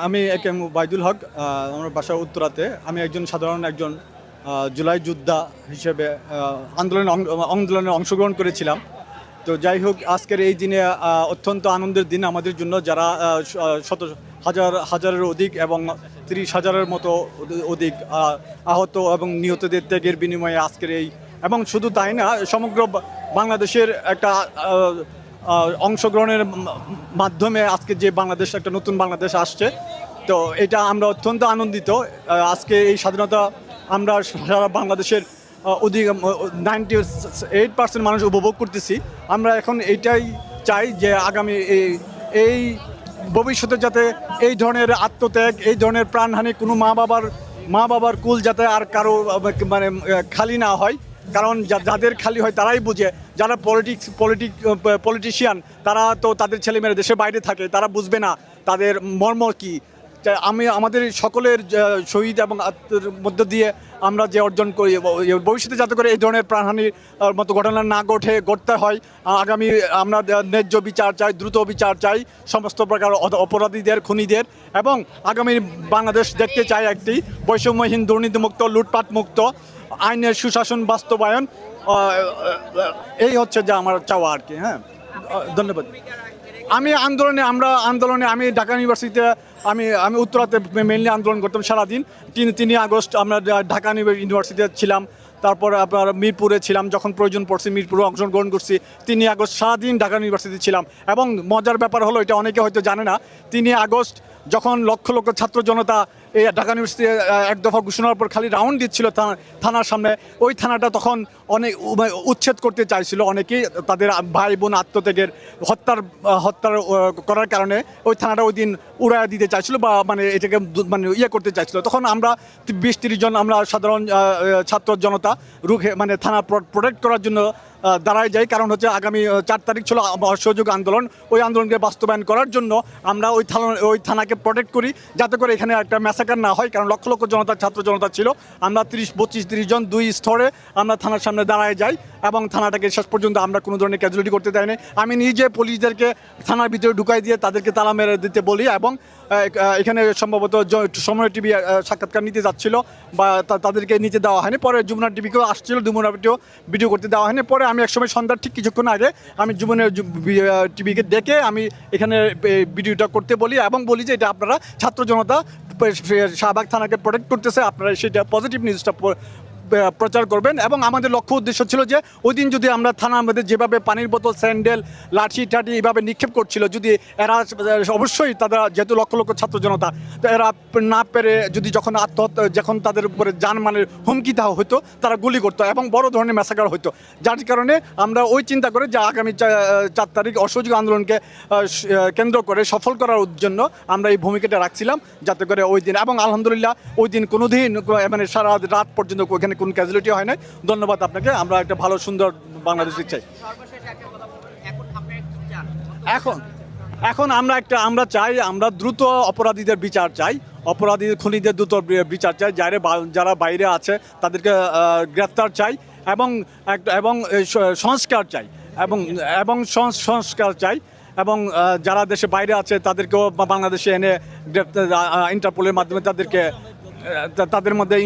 আমি একে এম ওবায়দুল হক। আমার বাসা উত্তরাতে। আমি সাধারণ জুলাই যোদ্ধা হিসেবে আন্দোলনে অংশগ্রহণ করেছিলাম। তো যাই হোক, আজকের এই দিনে অত্যন্ত আনন্দের দিন আমাদের জন্য, যারা শত হাজারের অধিক এবং 30,000-এর মতো অধিক আহত এবং নিহতদের ত্যাগের বিনিময়ে আজকের এই, এবং শুধু তাই না, সমগ্র বাংলাদেশের একটা অংশগ্রহণের মাধ্যমে আজকে যে বাংলাদেশ, একটা নতুন বাংলাদেশ আসছে। তো এটা আমরা অত্যন্ত আনন্দিত। আজকে এই স্বাধীনতা আমরা সারা বাংলাদেশের অধিক 98% মানুষ উপভোগ করতেছি। আমরা এখন এইটাই চাই যে আগামী এই ভবিষ্যতে যাতে এই ধরনের আত্মত্যাগ, এই ধরনের প্রাণহানি কোনো মা বাবার কুল যাতে আর কারো মানে খালি না হয়। কারণ যাদের খালি হয় তারাই বুঝে, যারা পলিটিশিয়ান তারা তো তাদের ছেলেমেয়েরা দেশের বাইরে থাকে, তারা বুঝবে না তাদের মর্ম কী। আমাদের সকলের শহীদ এবং আত্মের মধ্য দিয়ে আমরা যে অর্জন করি, ভবিষ্যতে যাতে করে এই ধরনের প্রাণহানির মতো ঘটনা না ঘটতে হয়। আগামী আমরা ন্যায্য বিচার চাই, দ্রুত বিচার চাই সমস্ত প্রকার অপরাধীদের, খুনিদের, এবং আগামী বাংলাদেশ দেখতে চাই একটি বৈষম্যহীন, দুর্নীতিমুক্ত, লুটপাট মুক্ত, আইনের সুশাসন বাস্তবায়ন। এই হচ্ছে যে আমার চাওয়া আর কি। হ্যাঁ, ধন্যবাদ। আমি ঢাকা ইউনিভার্সিটিতে আমি উত্তরাতে মেইনলি আন্দোলন করতাম সারাদিন। 3 আগস্ট আমরা ঢাকা ইউনিভার্সিটিতে ছিলাম। তারপর আপনার মিরপুরে ছিলাম, যখন প্রয়োজন পড়ছে মিরপুরে অংশগ্রহণ করছি। 3 আগস্ট সারাদিন ঢাকা ইউনিভার্সিটিতে ছিলাম। এবং মজার ব্যাপার হলো, এটা অনেকে হয়তো জানে না, 3 আগস্ট যখন লক্ষ লক্ষ ছাত্র জনতা এই ঢাকা ইউনিভার্সিটি এক দফা ঘোষণার পর খালি রাউন্ড দিচ্ছিল থানার সামনে, ওই থানাটা তখন অনেক উচ্ছেদ করতে চাইছিল অনেকেই, তাদের ভাই বোন আত্মত্যাগের হত্যার করার কারণে ওই থানাটা ওই দিন উড়াইয়া দিতে চাইছিল, বা মানে এটাকে মানে করতে চাইছিল। তখন আমরা 20-30 জন আমরা সাধারণ ছাত্র জনতা রুখে মানে থানা প্রোটেক্ট করার জন্য দাঁড়ায় যাই। কারণ হচ্ছে আগামী 4 তারিখ ছিল অসহযোগ আন্দোলন। ওই আন্দোলনকে বাস্তবায়ন করার জন্য আমরা ওই থানাকে প্রোটেক্ট করি, যাতে করে এখানে একটা ম্যাসাকার না হয়। কারণ লক্ষ লক্ষ ছাত্র জনতা ছিল। আমরা 30 জন 2 স্তরে আমরা থানার সামনে দাঁড়ায় যাই, এবং থানাটাকে শেষ পর্যন্ত আমরা কোনো ধরনের ক্যাজুয়ালিটি করতে দেয়নি। আমি নিজে পুলিশদেরকে থানার ভিতরে ঢুকাই দিয়ে তাদেরকে তালা মেরে দিতে বলি, এবং এখানে সম্ভবত সময় টিভি সাক্ষাৎকার নিতে যাচ্ছিল, বা তাদেরকে নিতে দেওয়া হয়নি। পরে যমুনা টিভিকেও আসছিল, যমুনা ভিডিও করতে দেওয়া হয়নি। পরে আমি একসময় সন্ধ্যার ঠিক কিছুক্ষণ আগে আমি যমুনা টিভিকে ডেকে আমি এখানে ভিডিওটা করতে বলি, এবং বলি যে এটা আপনারা ছাত্র জনতা শাহবাগ থানাকে প্রোটেক্ট করতেছে, আপনারা সেটা পজিটিভ নিউজটা প্রচার করবেন। এবং আমাদের লক্ষ্য উদ্দেশ্য ছিল যে ওই দিন যদি আমরা থানার মধ্যে যেভাবে পানির বোতল, স্যান্ডেল, লাঠি টাঠি এইভাবে নিক্ষেপ করছিল, যদি এরা অবশ্যই তারা যেহেতু লক্ষ লক্ষ ছাত্র জনতা, তো এরা না পেরে যদি যখন তাদের উপরে জানমালের হুমকি দেওয়া হতো, তারা গুলি করতো এবং বড় ধরনের ম্যাসাকার হতো। যার কারণে আমরা ওই চিন্তা করে যে আগামী 4 তারিখ অসহযোগ আন্দোলনকে কেন্দ্র করে সফল করার জন্য আমরা এই ভূমিকাটা রাখছিলাম, যাতে করে ওই দিন, এবং আলহামদুলিল্লাহ ওই দিন কোনো দিন মানে সারা রাত পর্যন্ত ওখানে কোনো ক্যাজুয়ালিটি হয় নাই। ধন্যবাদ আপনাকে। আমরা একটা ভালো সুন্দর বাংলাদেশ চাই। এখন আমরা চাই, আমরা দ্রুত অপরাধীদের বিচার চাই, খুনিদের দ্রুত বিচার চাই, যারা বাইরে আছে তাদেরকে গ্রেফতার চাই, এবং সংস্কার চাই, সংস্কার চাই, এবং যারা দেশে বাইরে আছে তাদেরকেও বাংলাদেশে এনে ইন্টারপোলের মাধ্যমে তাদের মধ্যে